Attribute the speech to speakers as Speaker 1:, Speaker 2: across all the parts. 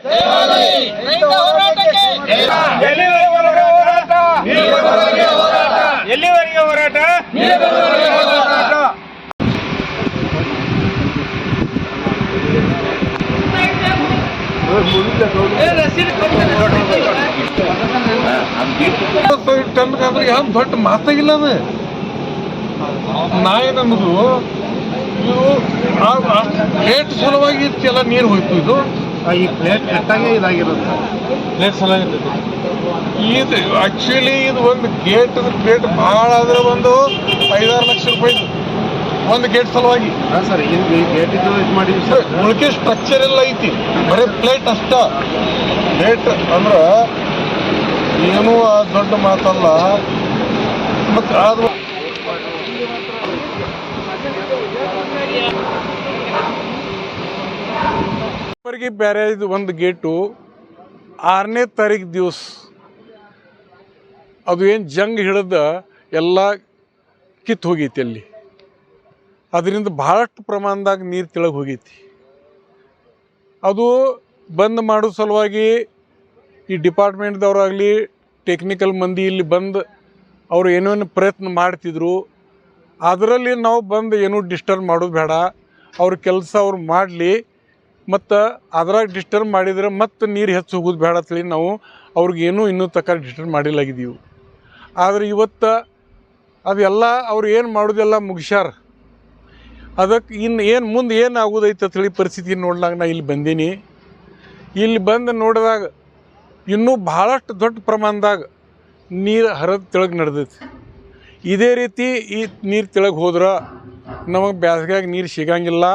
Speaker 1: ರೈತ ಹೋರಾಟಕ್ಕೆ ಎಲ್ಲಿವರೆಗೆ ಹೋರಾಟ?
Speaker 2: ಟನ್ಗಾದ್ರೆ ಯಾವ ದೊಡ್ಡ ಮಾತಾಗಿಲ್ಲ ಅದು. ನಾ ಏನನ್ನೋದು, ಇದು ಪ್ಲೇಟ್ ಸಲುವಾಗಿ ಇಷ್ಟೆಲ್ಲ ನೀರು ಹೋಯ್ತು. ಇದು
Speaker 3: ಈ ಪ್ಲೇಟ್ ಕೆಟ್ಟಾಗೆ ಇದಾಗಿರುತ್ತೆ.
Speaker 2: ಪ್ಲೇಟ್ ಸಲುವಾಗಿ ಇದು ಆಕ್ಚುಲಿ ಇದು ಒಂದು ಗೇಟ್ ಪ್ಲೇಟ್ ಭಾಳ ಆದ್ರೆ ಒಂದು 5-6 ಲಕ್ಷ ರೂಪಾಯಿ ಒಂದು ಗೇಟ್ ಸಲುವಾಗಿ.
Speaker 3: ಸರ್ ಈ ಗೇಟ್ ಇದು ಮಾಡಿ ಸರ್
Speaker 2: ಉಳಿಕೆ ಸ್ಟ್ರಕ್ಚರ್ ಎಲ್ಲ ಐತಿ, ಬರೀ ಪ್ಲೇಟ್ ಅಷ್ಟ. ಪ್ಲೇಟ್ ಅಂದ್ರೆ ಏನೂ ದೊಡ್ಡ ಮಾತಲ್ಲ. ಮತ್ತು ಅದು ಬೇರೆ ಇದು ಒಂದು ಗೇಟು 6ನೇ ತಾರೀಕು ದಿವಸ ಅದು ಏನು ಜಂಗ್ ಹಿಡಿದ ಎಲ್ಲ ಕಿತ್ತು ಹೋಗೈತಿ ಅಲ್ಲಿ. ಅದರಿಂದ ಭಾಳಷ್ಟು ಪ್ರಮಾಣದಾಗ ನೀರು ತೆಳಗೆ ಹೋಗೈತಿ. ಅದು ಬಂದ್ ಮಾಡೋ ಸಲುವಾಗಿ ಈ ಡಿಪಾರ್ಟ್ಮೆಂಟ್ದವ್ರಾಗಲಿ ಟೆಕ್ನಿಕಲ್ ಮಂದಿ ಇಲ್ಲಿ ಬಂದು ಅವರು ಏನೇನು ಪ್ರಯತ್ನ ಮಾಡ್ತಿದ್ರು. ಅದರಲ್ಲಿ ನಾವು ಬಂದು ಏನೂ ಡಿಸ್ಟರ್ಬ್ ಮಾಡೋದು ಬೇಡ, ಅವ್ರ ಕೆಲಸ ಅವ್ರು ಮಾಡಲಿ. ಮತ್ತು ಅದ್ರಾಗ ಡಿಸ್ಟರ್ಬ್ ಮಾಡಿದರೆ ಮತ್ತು ನೀರು ಹೆಚ್ಚು ಹೋಗೋದು ಬೇಡ ಅಂತೇಳಿ ನಾವು ಅವ್ರಿಗೇನು ಇನ್ನೂ ತಕ್ಕ ಡಿಸ್ಟರ್ಬ್ ಮಾಡಿಲಾಗಿದ್ದೀವಿ. ಆದರೆ ಇವತ್ತು ಅದೆಲ್ಲ ಅವ್ರು ಏನು ಮಾಡೋದೆಲ್ಲ ಮುಗಿಸ್ಯಾರ. ಅದಕ್ಕೆ ಇನ್ನು ಏನು ಮುಂದೆ ಏನು ಆಗೋದೈತೆ ಅಂತೇಳಿ ಪರಿಸ್ಥಿತಿ ನೋಡ್ಲಾಗ ನಾ ಇಲ್ಲಿ ಬಂದೀನಿ. ಇಲ್ಲಿ ಬಂದು ನೋಡಿದಾಗ ಇನ್ನೂ ಭಾಳಷ್ಟು ದೊಡ್ಡ ಪ್ರಮಾಣದಾಗ ನೀರು ಹರಿದು ತೆಳಗೆ ನಡೆದೈತಿ. ಇದೇ ರೀತಿ ಈ ನೀರು ತೆಳಗೆ ಹೋದ್ರೆ ನಮಗೆ ಬ್ಯಾಸ್ಗ್ಯಾಗ ನೀರು ಸಿಗಂಗಿಲ್ಲ.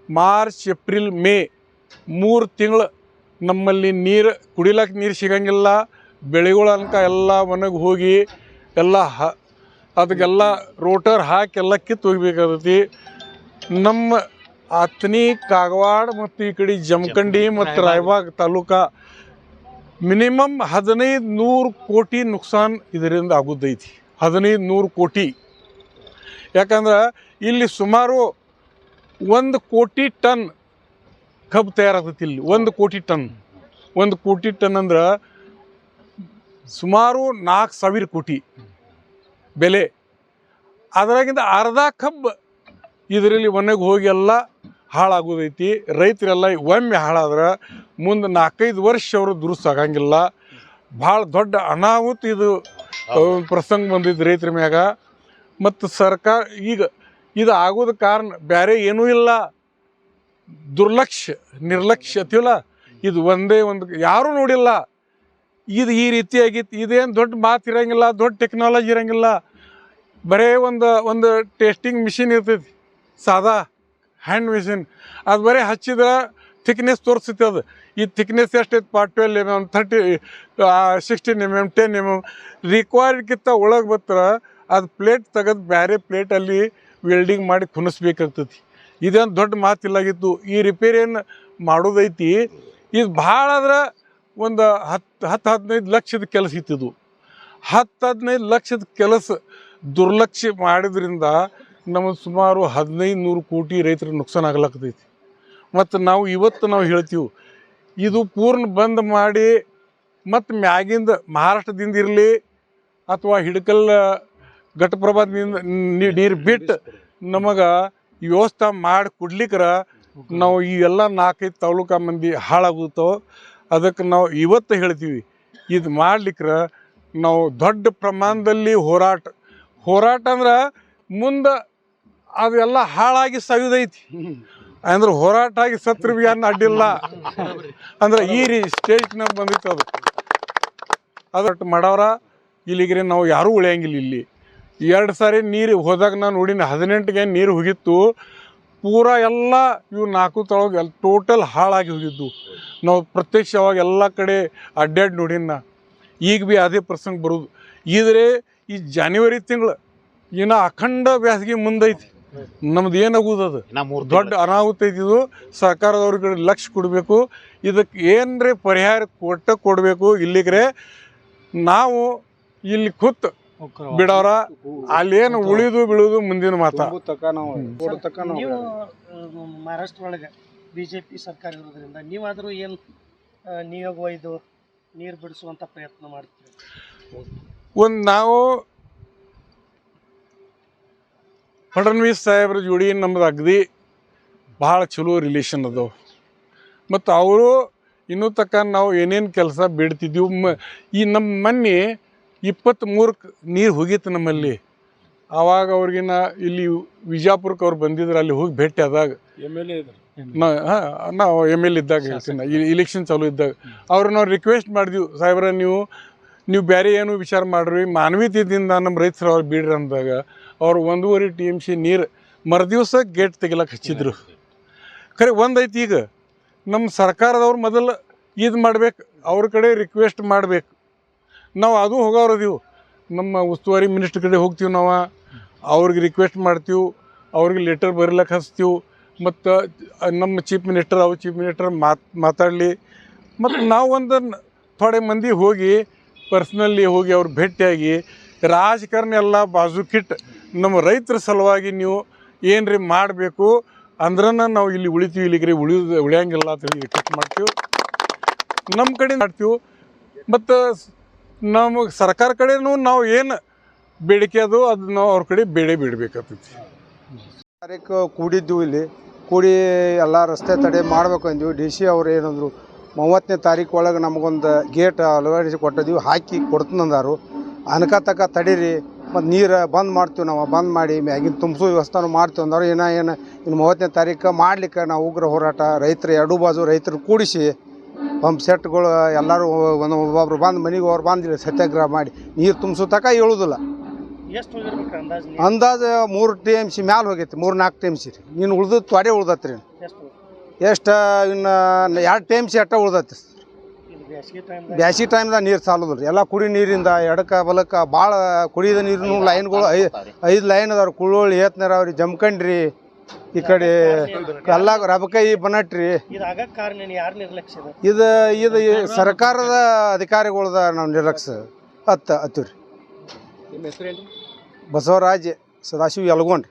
Speaker 2: ಮಾರ್ಚ್, ಏಪ್ರಿಲ್, ಮೇ 3 ತಿಂಗಳು ನಮ್ಮಲ್ಲಿ ನೀರು ಕುಡಿಲಕ್ಕೆ ನೀರು ಸಿಗಂಗಿಲ್ಲ. ಬೆಳೆಗಳ ಅನ್ಕ ಎಲ್ಲ ಮನೆಗೆ ಹೋಗಿ ಎಲ್ಲ ಅದಕ್ಕೆಲ್ಲ ರೋಟರ್ ಹಾಕಿ ಎಲ್ಲ ಕಿತ್ತು ಹೋಗ್ಬೇಕಾಗತಿ. ನಮ್ಮ ಅಥಣಿ, ಕಾಗವಾಡ ಮತ್ತು ಈ ಕಡೆ ಜಮಖಂಡಿ ಮತ್ತು ರಾಯಬಾಗ್ ತಾಲೂಕಾ ಮಿನಿಮಮ್ 1500 ಕೋಟಿ ನುಕ್ಸಾನ್ ಇದರಿಂದ ಆಗೋದೈತಿ. 1500 ಕೋಟಿ. ಯಾಕಂದ್ರೆ ಇಲ್ಲಿ ಸುಮಾರು 1 ಕೋಟಿ ಟನ್ ಕಬ್ಬು ತಯಾರಾಗ್ತೈತಿ. ಇಲ್ಲಿ 1 ಕೋಟಿ ಟನ್. 1 ಕೋಟಿ ಟನ್ ಅಂದ್ರೆ ಸುಮಾರು 4000 ಕೋಟಿ ಬೆಲೆ. ಅದರಾಗಿಂದ ಅರ್ಧ ಕಬ್ಬು ಇದರಲ್ಲಿ ಒಣಗಿ ಹೋಗಿ ಎಲ್ಲ ಹಾಳಾಗೋದೈತಿ. ರೈತರೆಲ್ಲ ಒಮ್ಮೆ ಹಾಳಾದ್ರೆ ಮುಂದೆ 4-5 ವರ್ಷ ಅವರು ದುರುಸ್ತಾಗಂಗಿಲ್ಲ. ಭಾಳ ದೊಡ್ಡ ಅನಾಹುತ ಇದು ಪ್ರಸಂಗ ಬಂದಿದ್ದು ರೈತರ ಮ್ಯಾಗ. ಮತ್ತು ಸರ್ಕಾರ ಈಗ ಇದು ಆಗೋದ ಕಾರಣ ಬೇರೆ ಏನೂ ಇಲ್ಲ, ನಿರ್ಲಕ್ಷ್ಯ ಅತಿಲ್ಲ. ಇದು ಒಂದೇ ಒಂದು ಯಾರೂ ನೋಡಿಲ್ಲ. ಇದು ಈ ರೀತಿ ಆಗಿತ್ತು. ಇದೇನು ದೊಡ್ಡ ಮಾತು ಇರೋಂಗಿಲ್ಲ, ದೊಡ್ಡ ಟೆಕ್ನಾಲಜಿ ಇರೋಂಗಿಲ್ಲ. ಬರೇ ಒಂದು ಟೆಸ್ಟಿಂಗ್ ಮಿಷಿನ್ ಇರ್ತೈತಿ, ಸಾದಾ ಹ್ಯಾಂಡ್ ಮಿಷಿನ್. ಅದು ಬರೀ ಹಚ್ಚಿದ್ರೆ ಥಿಕ್ನೆಸ್ ತೋರಿಸ್ತೈತಿ. ಅದು ಈ ಥಿಕ್ನೆಸ್ ಎಷ್ಟೈತಿ? 12 mm, 30, 16 mm, 10 mm ರಿಕ್ವೈರ್ಡ್ಕಿಂತ ಒಳಗೆ ಬರ್ತಾರೆ. ಅದು ಪ್ಲೇಟ್ ತೆಗೆದು ಬೇರೆ ಪ್ಲೇಟಲ್ಲಿ ವೆಲ್ಡಿಂಗ್ ಮಾಡಿ ಕುಣಿಸ್ಬೇಕಾಗ್ತೈತಿ. ಇದೇನು ದೊಡ್ಡ ಮಾತಿಲ್ಲಾಗಿತ್ತು. ಈ ರಿಪೇರಿಯನ್ನು ಮಾಡೋದೈತಿ. ಇದು ಭಾಳ ಆದ್ರೆ ಒಂದು 10-15 ಲಕ್ಷದ ಕೆಲಸ ಇತ್ತಿದು. 10-15 ಲಕ್ಷದ ಕೆಲಸ ದುರ್ಲಕ್ಷ್ಯ ಮಾಡಿದ್ರಿಂದ ನಮಗೆ ಸುಮಾರು 1500 ಕೋಟಿ ರೈತರ ನುಕ್ಸಾನ ಆಗ್ಲಾಕತೈತಿ. ಮತ್ತು ನಾವು ಇವತ್ತು ಹೇಳ್ತೀವಿ, ಇದು ಪೂರ್ಣ ಬಂದ್ ಮಾಡಿ ಮತ್ತು ಮ್ಯಾಗಿಂದ ಮಹಾರಾಷ್ಟ್ರದಿಂದ ಇರಲಿ ಅಥವಾ ಹಿಡಕಲ್ ಘಟಪ್ರಭಾದಿಂದ ನೀರು ಬಿಟ್ಟು ನಮಗೆ ವ್ಯವಸ್ಥೆ ಮಾಡಿ ಕೊಡ್ಲಿಕ್ಕರ ನಾವು ಈ ಎಲ್ಲ 4-5 ತಾಲೂಕಾ ಮಂದಿ ಹಾಳಾಗುತ್ತವೆ. ಅದಕ್ಕೆ ನಾವು ಇವತ್ತು ಹೇಳ್ತೀವಿ, ಇದು ಮಾಡ್ಲಿಕ್ಕೆ ನಾವು ದೊಡ್ಡ ಪ್ರಮಾಣದಲ್ಲಿ ಹೋರಾಟ ಅಂದ್ರೆ ಮುಂದೆ ಅದೆಲ್ಲ ಹಾಳಾಗಿ ಸಾಯುದೈತಿ. ಅಂದ್ರೆ ಹೋರಾಟ ಆಗಿ ಸತ್ರ ಏನು ಅಡ್ಡಿಲ್ಲ ಅಂದ್ರೆ ಈ ಸ್ಟೇಜ್ನಾಗ ಬಂದಿತ್ತು. ಅದಟ್ಟು ಮಾಡವ್ರ ಇಲ್ಲಿಗೆ ನಾವು ಯಾರೂ ಉಳಿಯಂಗಿಲ್ಲ. ಇಲ್ಲಿ 2 ಸಾರಿ ನೀರು ಹೋದಾಗ ನಾನು ನೋಡಿನ 18ಗೆ ನೀರು ಹೋಗಿತ್ತು. ಪೂರ ಎಲ್ಲ ಇವು 4 ತಳಗೆ ಟೋಟಲ್ ಹಾಳಾಗಿ ಹೋಗಿದ್ದು. ನಾವು ಪ್ರತ್ಯಕ್ಷವಾಗಿ ಎಲ್ಲ ಕಡೆ ಅಡ್ಡಾಡಿ ನೋಡಿನ. ಈಗ ಭೀ ಅದೇ ಪ್ರಸಂಗ ಬರೋದು. ಇದ್ರೆ ಈ ಜನವರಿ ತಿಂಗಳು ಏನೋ ಅಖಂಡ ಬ್ಯಾಸಿಗೆ ಮುಂದೈತಿ. ನಮ್ದು ಏನಾಗುವುದು? ಅದು ದೊಡ್ಡ ಅನಾಹುತ ಐತಿದು. ಸರ್ಕಾರದವ್ರಿಗೆ ಲಕ್ಷ್ಯ ಕೊಡಬೇಕು. ಇದಕ್ಕೆ ಏನ್ರಿ ಪರಿಹಾರ ಕೊಡಬೇಕು. ಇಲ್ಲಿಗ್ರೆ ನಾವು ಇಲ್ಲಿ ಕೂತ್ ಬಿಡೋರ ಅಲ್ಲೇನು ಉಳಿದು ಬೀಳುದು ಮುಂದಿನ ಮಾತಾ.
Speaker 1: ನೀವು ಮಹಾರಾಷ್ಟ್ರ ಒಳಗೆ ಬಿಜೆಪಿ ಸರ್ಕಾರ ಇರೋದ್ರಿಂದ ನೀವಾದರೂ ಏನು
Speaker 4: ನಿಯೋಗ ಒಯ್ದು ನೀರು ಬಿಡಿಸುವಂಥ ಪ್ರಯತ್ನ ಮಾಡ್ತೀವಿ.
Speaker 2: ಒಂದು ನಾವು ಫಡ್ನವೀಸ್ ಸಾಹೇಬ್ರ ಜೋಡಿ ನಮ್ದು ಅಗದಿ ಭಾಳ ಚಲೋ ರಿಲೇಷನ್ ಅದಾವೆ ಮತ್ತು ಅವರು ಇನ್ನೂ ತಕ್ಕ ನಾವು ಏನೇನು ಕೆಲಸ ಬಿಡ್ತಿದ್ದೀವಿ. ಈ ನಮ್ಮ ಮೊನ್ನೆ 23 ನೀರು ಹೋಗಿತ್ತು ನಮ್ಮಲ್ಲಿ. ಆವಾಗ ಅವ್ರಿಗಿನ್ನ ಇಲ್ಲಿ ವಿಜಾಪುರಕ್ಕೆ ಅವ್ರು ಬಂದಿದ್ರು, ಅಲ್ಲಿ ಹೋಗಿ ಭೇಟಿ ಆದಾಗ ನಾವು ML ಇದ್ದಾಗ ಹೇಳ್ತೀನಿ, ಇಲೆಕ್ಷನ್ ಚಾಲೂ ಇದ್ದಾಗ ನಾವು ರಿಕ್ವೆಸ್ಟ್ ಮಾಡಿದ್ವಿ, ಸಾಹೇಬ್ರ ನೀವು ಬೇರೆ ಏನು ವಿಚಾರ ಮಾಡ್ರಿ, ಮಾನವೀಯತೆಯಿಂದ ನಮ್ಮ ರೈತರು ಅವ್ರು ಬಿಡ್ರಿ ಅಂದಾಗ ಅವ್ರು 1.5 TMC ನೀರು ಮರುದಿವ್ಸ ಗೇಟ್ ತೆಗಿಲಕ್ಕೆ ಹಚ್ಚಿದ್ರು. ಖರೆ ಒಂದೈತಿ, ಈಗ ನಮ್ಮ ಸರ್ಕಾರದವ್ರು ಮೊದಲು ಇದು ಮಾಡ್ಬೇಕು, ಅವ್ರ ಕಡೆ ರಿಕ್ವೆಸ್ಟ್ ಮಾಡ್ಬೇಕು. ನಾವು ಅದು ಹೋಗೋರದೀವಿ, ನಮ್ಮ ಉಸ್ತುವಾರಿ ಮಿನಿಸ್ಟ್ರ್ ಕಡೆ ಹೋಗ್ತೀವಿ, ನಾವು ಅವ್ರಿಗೆ ರಿಕ್ವೆಸ್ಟ್ ಮಾಡ್ತೀವಿ, ಅವ್ರಿಗೆ ಲೆಟರ್ ಬರೀಲಕ್ಕೆ ಹಚ್ತೀವಿ. ಮತ್ತು ನಮ್ಮ ಚೀಫ್ ಮಿನಿಸ್ಟರ್ ಮಾತಾಡಲಿ. ಮತ್ತು ನಾವು ಒಂದು ಥೋಡೆ ಮಂದಿ ಹೋಗಿ ಪರ್ಸ್ನಲಿ ಹೋಗಿ ಅವ್ರು ಭೇಟಿಯಾಗಿ ರಾಜಕಾರಣ ಎಲ್ಲ ಬಾಜುಕಿಟ್ಟು ನಮ್ಮ ರೈತರ ಸಲುವಾಗಿ ನೀವು ಏನ್ರಿ ಮಾಡಬೇಕು ಅಂದ್ರೆ ನಾವು ಇಲ್ಲಿ ಉಳಿತೀವಿ, ಇಲ್ಲಿಗ್ರಿ ಉಳಿಯಂಗಿಲ್ಲ ಅಂತ ಹೇಳಿ ರಿಕ್ವೆಸ್ಟ್ ಮಾಡ್ತೀವಿ. ನಮ್ಮ ಕಡೆ ಮಾಡ್ತೀವಿ. ಮತ್ತು ನಮ್ಮ ಸರ್ಕಾರ ಕಡೆನೂ ನಾವು ಏನು ಬೇಡಿಕೆ ಅದು ನಾವು ಅವ್ರ ಕಡೆ ಬಿಡಬೇಕಾಗ್ತೈತಿ.
Speaker 5: ತಾರೀಕು ಕೂಡಿದ್ದು ಇಲ್ಲಿ ಕೂಡಿ ಎಲ್ಲ ರಸ್ತೆ ತಡೆ ಮಾಡ್ಬೇಕು ಅಂದ್ವಿ. DC ಅವ್ರು ಏನಂದ್ರು 30ನೇ ತಾರೀಕು ಒಳಗೆ ನಮಗೊಂದು ಗೇಟ್ ಅಳವಡಿಸಿ ಕೊಟ್ಟಿದ್ದೀವಿ, ಹಾಕಿ ಕೊಡ್ತಂದಾರು. ಅನ್ಕತಕ್ಕ ತಡೀರಿ, ಮತ್ತು ನೀರು ಬಂದ್ ಮಾಡ್ತೀವಿ, ನಾವು ಬಂದ್ ಮಾಡಿ ಮ್ಯಾಗಿನ ತುಂಬಿಸೋ ವ್ಯವಸ್ಥೆನೂ ಮಾಡ್ತೀವಿ ಅಂದವರು. ಇನ್ನು 30ನೇ ತಾರೀಕು ಮಾಡ್ಲಿಕ್ಕೆ ನಾವು ಉಗ್ರ ಹೋರಾಟ, ರೈತರು ಎರಡೂ ಬಾಜು ರೈತರು ಕೂಡಿಸಿ ಪಂಪ್ ಸೆಟ್ಗಳು ಎಲ್ಲರೂ ಒಬ್ಬೊಬ್ರು ಬಂದು ಮನೆಗೆ ಅವ್ರು ಬಂದಿಲ್ಲ, ಸತ್ಯಾಗ್ರಹ ಮಾಡಿ ನೀರು ತುಂಬಿಸೋ ತನಕ ಹೇಳೋದಿಲ್ಲ.
Speaker 4: ಎಷ್ಟು ಹೋಗಿರ್ಬೇಕು ಅಂದಾಜು?
Speaker 5: ಅಂದಾಜು 3 TMC ಮ್ಯಾಲೆ ಹೋಗೈತಿ, 3-4 TMC ರೀ. ಇನ್ನು ಉಳ್ದದ್ದು ತ್ವಾಡೆ ಉಳ್ದತ್ರಿ. ಎಷ್ಟು ಇನ್ನು 2 TMC ಅಟ್ಟ ಉಳ್ದೈತಿ. ಬ್ಯಾಸಿಗೆ ಟೈಮ್ದಾಗ ನೀರು ಸಾಲೋದಿಲ್ಲ ರೀ. ಎಲ್ಲ ಕುಡಿ ನೀರಿಂದ ಎಡಕ್ಕೆ ಬಲಕ್ಕೆ ಭಾಳ ಕುಡಿಯೋದ ನೀರಿನ ಲೈನ್ಗಳು 5 ಲೈನ್ ಅದಾವ್ರಿ. ಕುಳ್ಳೋಳಿ, ಏತ್ನೀರಾವ್ರಿ, ಜಮಖಂಡ್ರಿ, ಈ ಕಡೆ ಎಲ್ಲ ರಬಕೈ, ಬನಟ್ರಿ. ಇದು ಸರ್ಕಾರದ ಅಧಿಕಾರಿಗಳದ ನಾವು ನಿರ್ಲಕ್ಷ್ಯ ಹತ್ತೀವಿ ರೀ. ಬಸವರಾಜ್ ಸದಾಶಿವ ಯಲಗೋಂಡ್ರಿ.